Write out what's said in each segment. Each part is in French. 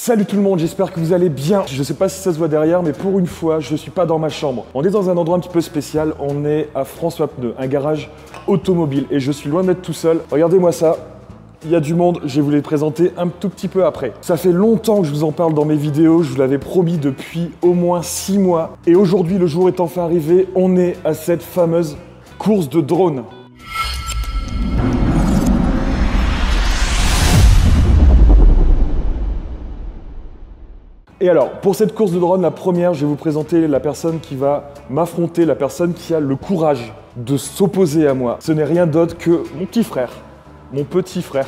Salut tout le monde, j'espère que vous allez bien. Je sais pas si ça se voit derrière, mais pour une fois, je suis pas dans ma chambre. On est dans un endroit un petit peu spécial, on est à François Pneus, un garage automobile. Et je suis loin d'être tout seul. Regardez-moi ça, il y a du monde, je vais vous les présenter un tout petit peu après. Ça fait longtemps que je vous en parle dans mes vidéos, je vous l'avais promis depuis au moins 6 mois. Et aujourd'hui, le jour est enfin arrivé, on est à cette fameuse course de drone. Et alors, pour cette course de drone, la première, je vais vous présenter la personne qui va m'affronter, la personne qui a le courage de s'opposer à moi. Ce n'est rien d'autre que mon petit frère, mon petit frère.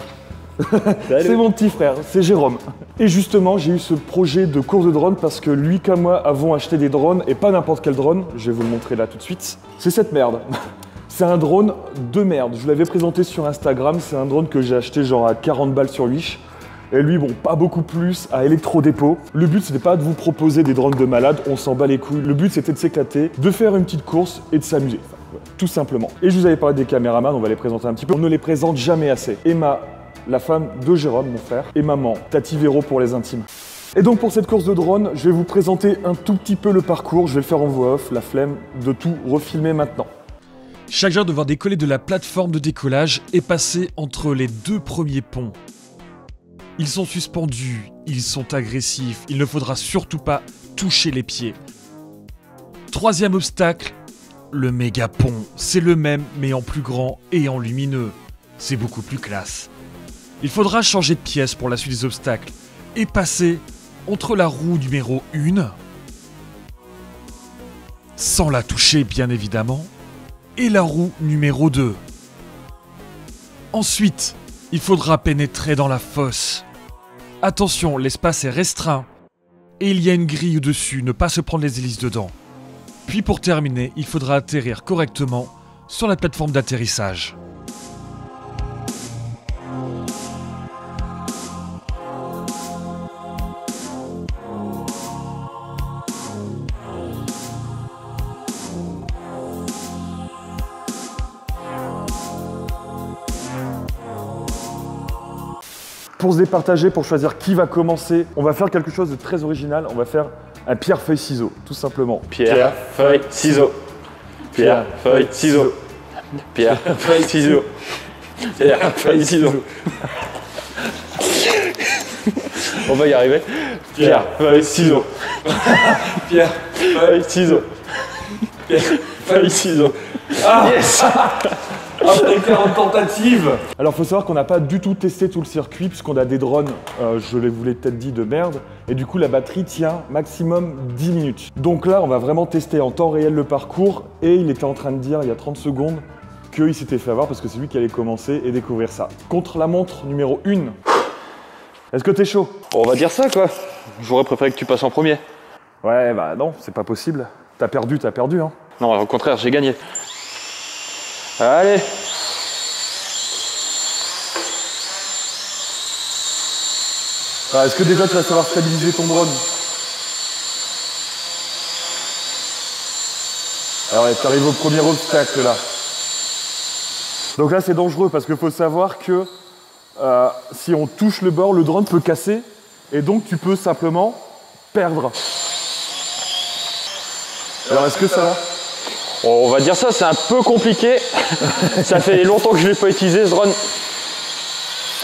C'est mon petit frère, c'est Jérôme. Et justement, j'ai eu ce projet de course de drone parce que lui comme moi avons acheté des drones, et pas n'importe quel drone, je vais vous le montrer là tout de suite. C'est cette merde. C'est un drone de merde. Je vous l'avais présenté sur Instagram, c'est un drone que j'ai acheté genre à 40 balles sur Wish. Et lui, bon, pas beaucoup plus, à Electro-Dépôt. Le but, c'était pas de vous proposer des drones de malade, on s'en bat les couilles. Le but, c'était de s'éclater, de faire une petite course et de s'amuser. Enfin, ouais, tout simplement. Et je vous avais parlé des caméramans, on va les présenter un petit peu. On ne les présente jamais assez. Emma, la femme de Jérôme, mon frère, et maman, Tati Véro pour les intimes. Et donc pour cette course de drone, je vais vous présenter un tout petit peu le parcours. Je vais le faire en voix off, la flemme de tout refilmer maintenant. Chaque jour devoir décoller de la plateforme de décollage et passer entre les deux premiers ponts. Ils sont suspendus, ils sont agressifs, il ne faudra surtout pas toucher les pieds. Troisième obstacle, le méga pont. C'est le même mais en plus grand et en lumineux. C'est beaucoup plus classe. Il faudra changer de pièce pour la suite des obstacles et passer entre la roue numéro 1, sans la toucher bien évidemment, et la roue numéro 2. Ensuite, il faudra pénétrer dans la fosse. Attention, l'espace est restreint et il y a une grille au-dessus, ne pas se prendre les hélices dedans. Puis pour terminer, il faudra atterrir correctement sur la plateforme d'atterrissage. Pour se départager, pour choisir qui va commencer, on va faire quelque chose de très original. On va faire un pierre-feuille-ciseaux, tout simplement. Pierre-feuille-ciseaux. Pierre-feuille-ciseaux. Pierre-feuille-ciseaux. Pierre-feuille-ciseaux. On va y arriver. Pierre-feuille-ciseaux. Pierre-feuille-ciseaux. Pierre-feuille-ciseaux. Ah yes. Après 40 tentatives. Alors faut savoir qu'on n'a pas du tout testé tout le circuit puisqu'on a des drones, je vous l'ai peut-être dit, de merde. Et du coup la batterie tient maximum 10 minutes. Donc là on va vraiment tester en temps réel le parcours. Et il était en train de dire il y a 30 secondes qu'il s'était fait avoir parce que c'est lui qui allait commencer et découvrir ça. Contre la montre numéro 1. Est-ce que t'es chaud? On va dire ça quoi. J'aurais préféré que tu passes en premier. Ouais bah non, c'est pas possible. T'as perdu hein. Non, au contraire, j'ai gagné. Allez. Alors, est-ce que déjà tu vas savoir stabiliser ton drone? Alors ouais, t'arrives au premier obstacle là. Donc là c'est dangereux parce qu'il faut savoir que si on touche le bord, le drone peut casser et donc tu peux simplement perdre. Alors est-ce que ça va? On va dire ça, c'est un peu compliqué. Ça fait longtemps que je ne l'ai pas utilisé ce drone.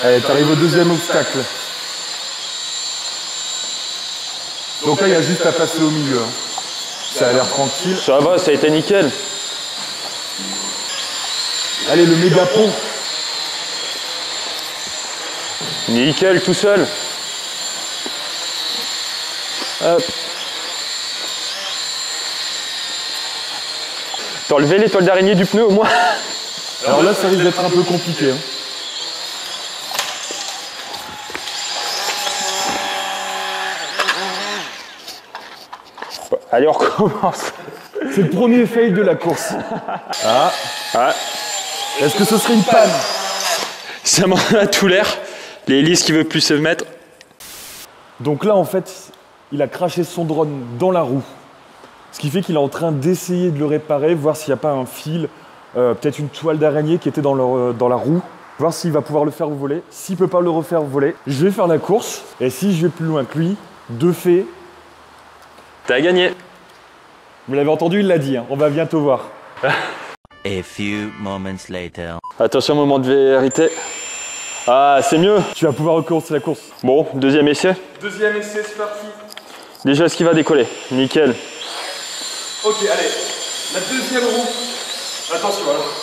Allez, t'arrives au deuxième obstacle. Donc là, il y a juste à passer au milieu. Ça a l'air tranquille. Ça va, ça a été nickel. Allez, le méga pont. Nickel, tout seul. Hop. T'as enlevé l'étoile d'araignée du pneu au moins? Alors là, ça risque d'être un peu compliqué. Hein. Allez, on recommence. C'est le premier fail de la course. Ah. Ah. Est-ce que ce serait une panne? Ça m'en a tout l'air. Les hélices qui ne veulent plus se mettre. Donc là, en fait, il a craché son drone dans la roue. Ce qui fait qu'il est en train d'essayer de le réparer, voir s'il n'y a pas un fil, peut-être une toile d'araignée qui était dans la roue. Voir s'il va pouvoir le faire voler. S'il peut pas le refaire voler, je vais faire la course. Et si je vais plus loin que lui, de fait, t'as gagné. vous l'avez entendu, il l'a dit, hein. On va bientôt voir. A few moments later. Attention, moment de vérité. Ah, c'est mieux. Tu vas pouvoir recommencer la course. Bon, deuxième essai. Deuxième essai, c'est parti. Déjà, est-ce qu'il va décoller? Nickel. Ok, allez. La deuxième roue. Attention alors.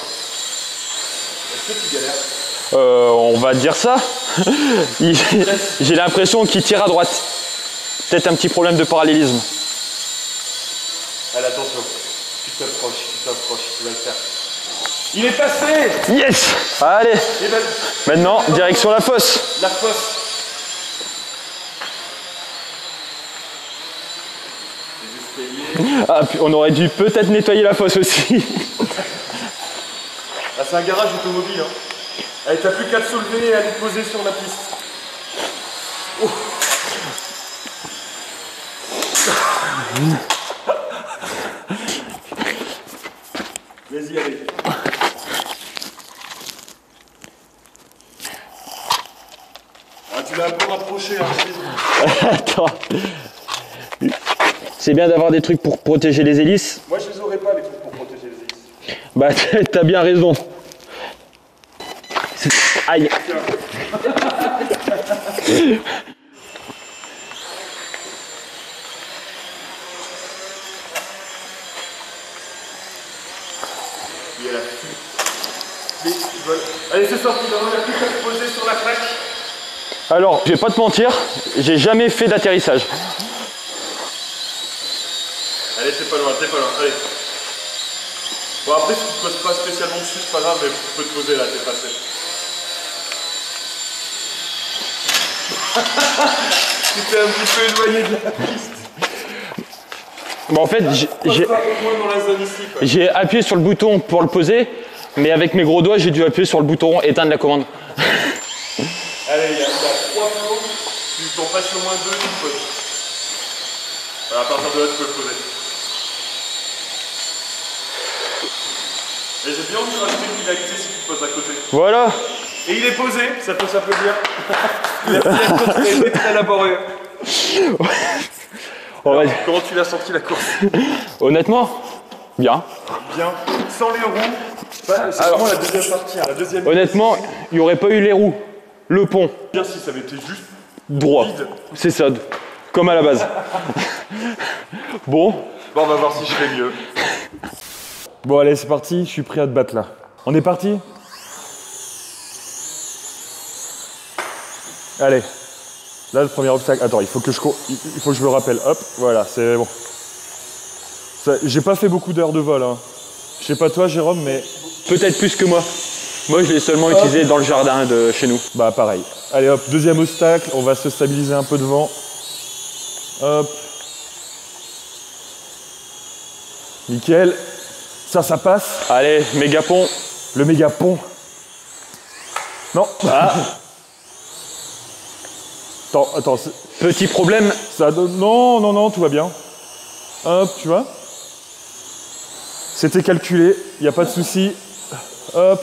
Est-ce que tu galères? On va dire ça. J'ai l'impression qu'il tire à droite. Peut-être un petit problème de parallélisme. Allez, attention. Tu t'approches, tu vas le faire. Il est passé! Yes! Allez! Et ben, Maintenant, direction la fosse. la fosse. Ah, puis on aurait dû peut-être nettoyer la fosse aussi. Ah, c'est un garage automobile. Hein. Allez, t'as plus qu'à te soulever et à aller te poser sur la piste. Oh. Vas-y, allez. Ah, tu l'as un peu rapproché, hein. Attends. C'est bien d'avoir des trucs pour protéger les hélices. Moi, je les aurais pas, les trucs pour protéger les hélices. Bah, t'as bien raison. Aïe. Il est là. Allez, c'est sorti, maintenant il n'y a plus qu'à se poser sur la plaque. Alors, je vais pas te mentir, j'ai jamais fait d'atterrissage. Allez, t'es pas loin, allez. Bon, après, si tu te poses pas spécialement dessus, c'est pas grave, mais tu peux te poser là, t'es passé. Tu t'es un petit peu éloigné de la piste. Bon, en fait, j'ai appuyé sur le bouton pour le poser, mais avec mes gros doigts, j'ai dû appuyer sur le bouton éteindre la commande. Allez, il y a 3 flots, tu t'en passes au moins 2, tu te poses. À partir de là, tu peux le poser. Et j'ai bien envie de rajouter une finalité si tu te poses à côté. Voilà. Et il est posé, ça peut s'applaudir. Il a fait un contrôle, il est très laborieux. Alors, comment tu l'as senti la course? Honnêtement, bien. Bien, sans les roues. Bah, c'est vraiment la deuxième partie. Hein, la deuxième Honnêtement, il n'y aurait pas eu les roues, le pont. Bien si ça avait été juste droit. C'est ça, comme à la base. Bon, on va voir si je fais mieux. Bon, allez, c'est parti, je suis prêt à te battre là. On est parti? Allez. Là, le premier obstacle. Attends, il faut que je me rappelle. Hop, voilà, c'est bon. J'ai pas fait beaucoup d'heures de vol. Hein. Je sais pas toi, Jérôme, mais. Peut-être plus que moi. Moi, je l'ai seulement utilisé dans le jardin de chez nous. Bah, pareil. Allez, hop, deuxième obstacle. On va se stabiliser un peu devant. Hop. Nickel. Ça passe. Allez, méga pont. Le méga pont. Non. Ah. Attends. Petit problème. Ça donne... Non, tout va bien. Hop, tu vois. C'était calculé, il n'y a pas de souci. Hop.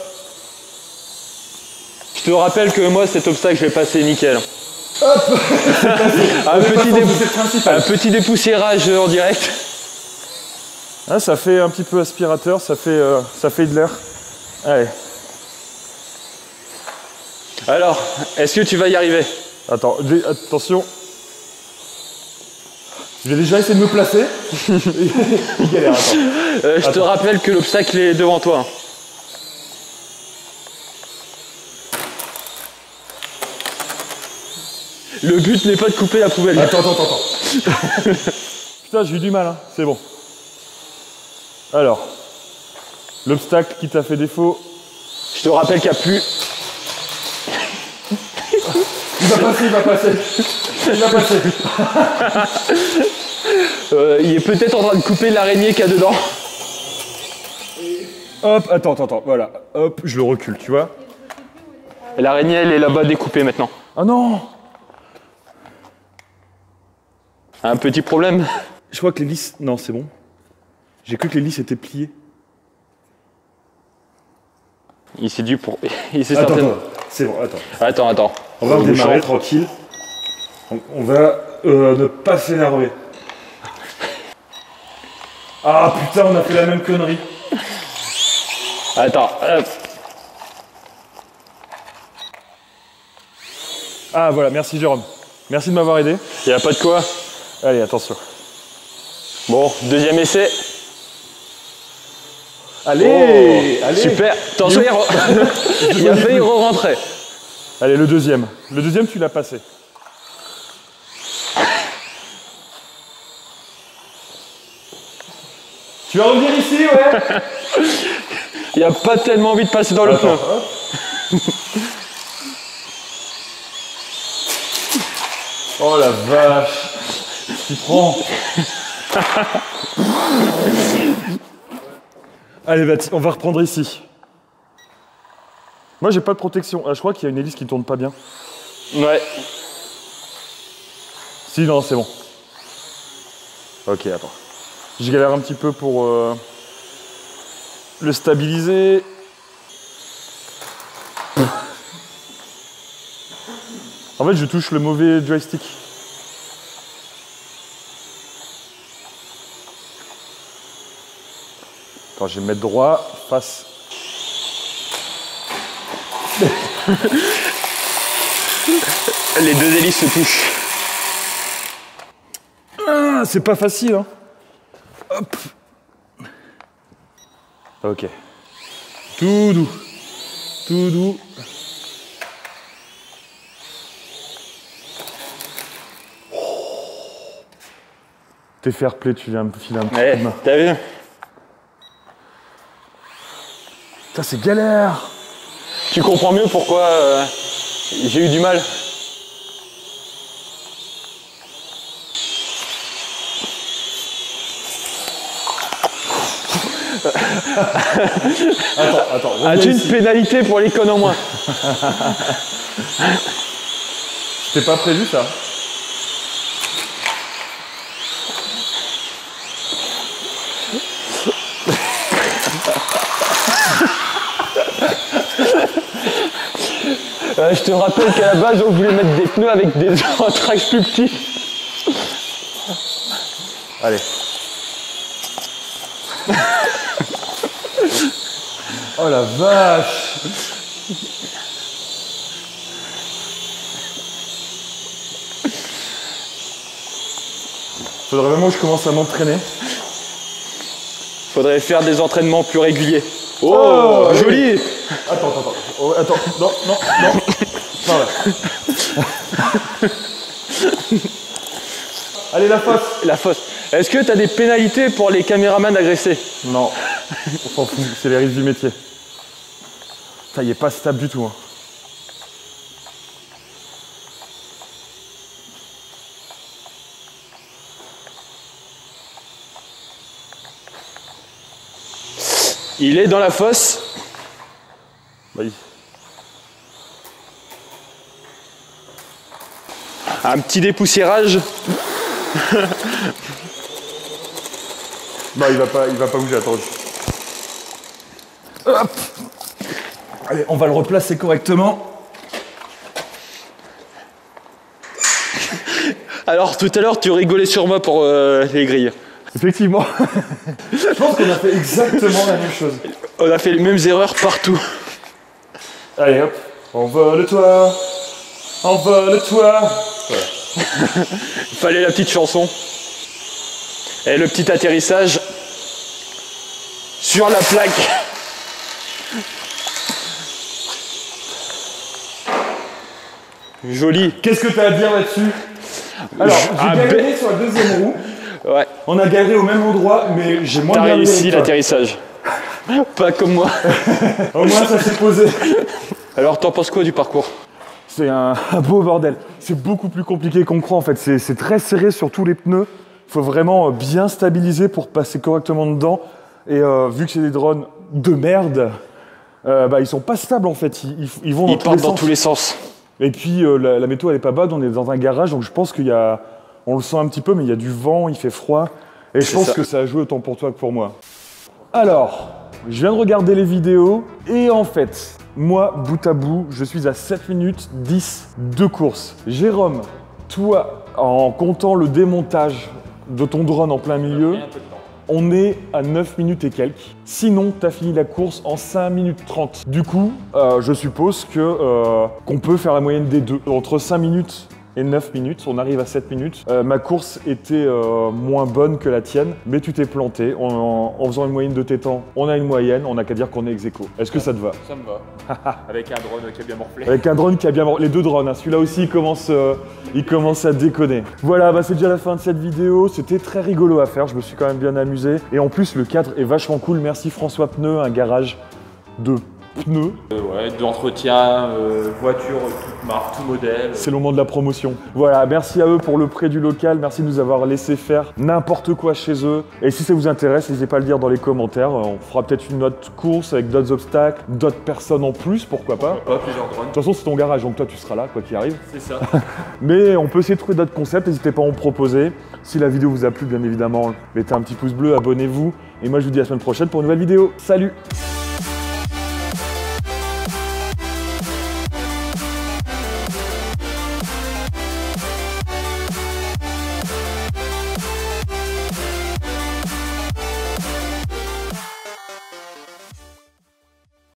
Je te rappelle que moi, cet obstacle, je l'ai passé nickel. Hop. Un petit dépoussiérage en direct. Ah, ça fait un petit peu aspirateur, ça fait de l'air. Allez. Alors, est-ce que tu vas y arriver? Attends, attention. Je vais déjà essayer de me placer. Il galère, attends. Je te rappelle que l'obstacle est devant toi. Le but n'est pas de couper la poubelle. Attends. Putain, j'ai eu du mal, hein. C'est bon. Alors, l'obstacle qui t'a fait défaut. Je te rappelle qu'il n'y a plus... Il va passer. il est peut-être en train de couper l'araignée qu'il y a dedans. Hop, attends, voilà. Hop, je le recule, tu vois. L'araignée, elle est là-bas découpée maintenant. Ah non! Un petit problème. Je crois que les lisses... Non, c'est bon. J'ai cru que les lisses étaient pliées. Il s'est dû pour. Il s'est Attends, certainement. attends. C'est bon, attends. Attends. On va redémarrer tranquille. On va ne pas s'énerver. Ah putain, on a fait la même connerie. Attends. Ah voilà, merci Jérôme. Merci de m'avoir aidé. Y a pas de quoi. Allez, attention. Bon, deuxième essai. Allez, Oh, allez. super. Attention, il a failli re-rentrer. Allez, le deuxième. Le deuxième, tu l'as passé. Tu vas revenir ici, ouais. Il a pas tellement envie de passer dans le pneu. Oh la vache. Tu prends. Allez, on va reprendre ici. Moi, j'ai pas de protection. Ah, je crois qu'il y a une hélice qui tourne pas bien. Ouais. Si, non, c'est bon. Ok, attends. Je galère un petit peu pour le stabiliser. En fait, je touche le mauvais joystick. Attends, je vais me mettre droit, face. Les deux hélices se touchent. Ah, c'est pas facile, hein. Hop. Ok. Tout doux. Tout doux. T'es fair play, tu viens me filer un petit coup de main. T'as vu? Putain, c'est galère. Tu comprends mieux pourquoi j'ai eu du mal. Attends. As-tu une pénalité pour les connes en moins? C'était pas prévu ça. Je te rappelle qu'à la base on voulait mettre des pneus avec des anthrax plus petits. Allez. Oh la vache. Faudrait vraiment que je commence à m'entraîner. Faudrait faire des entraînements plus réguliers. Oh, joli. Attends. Oh, attends. Non. Non, là. Allez, la fosse. La fosse. Est-ce que tu as des pénalités pour les caméramans agressés? Non. On s'en fout, c'est les risques du métier. Ça y est pas stable du tout. Hein. Il est dans la fosse. Oui. Un petit dépoussiérage. Non, il va pas bouger, attends. Hop. Allez, on va le replacer correctement. Alors tout à l'heure tu rigolais sur moi pour les grilles. Effectivement. Je pense qu'on a fait exactement la même chose. On a fait les mêmes erreurs partout. Allez hop, envole-toi. Envole-toi. Voilà. Fallait la petite chanson. Et le petit atterrissage sur la plaque. Joli. Qu'est-ce que tu as à dire là-dessus? Alors, j'ai galéré sur la deuxième roue. Ouais. On a galéré au même endroit, mais j'ai moins T'as galéré réussi que toi. l'atterrissage. Pas comme moi. Au moins, ça s'est posé. Alors t'en penses quoi du parcours? C'est un beau bordel. C'est beaucoup plus compliqué qu'on croit en fait. C'est très serré sur tous les pneus. Il faut vraiment bien stabiliser pour passer correctement dedans. Et vu que c'est des drones de merde, ils sont pas stables en fait. Ils vont Dans tous les sens. Et puis la météo elle est pas bonne. On est dans un garage, donc je pense qu'il y a, on le sent un petit peu, mais il y a du vent, il fait froid. Et je pense que ça a joué autant pour toi que pour moi. Alors, je viens de regarder les vidéos et en fait, moi, bout à bout, je suis à 7 minutes 10 de course. Jérôme, toi, en comptant le démontage de ton drone en plein milieu, on est à 9 minutes et quelques. Sinon, tu as fini la course en 5 minutes 30. Du coup, je suppose qu'on peut faire la moyenne des deux. Entre 5 minutes et 9 minutes, on arrive à 7 minutes. Ma course était moins bonne que la tienne, mais tu t'es planté. En faisant une moyenne de tes temps, on a une moyenne, on n'a qu'à dire qu'on est ex-aequo. Est-ce que ça te va? Ça me va. Avec un drone qui a bien morflé. Avec un drone qui a bien morflé. Les deux drones, hein. Celui-là aussi, il commence à déconner. Voilà, c'est déjà la fin de cette vidéo. C'était très rigolo à faire, je me suis quand même bien amusé. Et en plus, le cadre est vachement cool. Merci François Pneus, un garage de pneus. Ouais, d'entretien, voiture, toute marque, tout modèle. C'est le moment de la promotion. Voilà, merci à eux pour le prêt du local, merci de nous avoir laissé faire n'importe quoi chez eux. Et si ça vous intéresse, n'hésitez pas à le dire dans les commentaires. On fera peut-être une autre course avec d'autres obstacles, d'autres personnes en plus, pourquoi pas. Pas plusieurs drones. De toute façon, c'est ton garage, donc toi tu seras là, quoi qu'il arrive. C'est ça. Mais on peut essayer de trouver d'autres concepts, n'hésitez pas à en proposer. Si la vidéo vous a plu, bien évidemment, mettez un petit pouce bleu, abonnez-vous. Et moi, je vous dis à la semaine prochaine pour une nouvelle vidéo. Salut!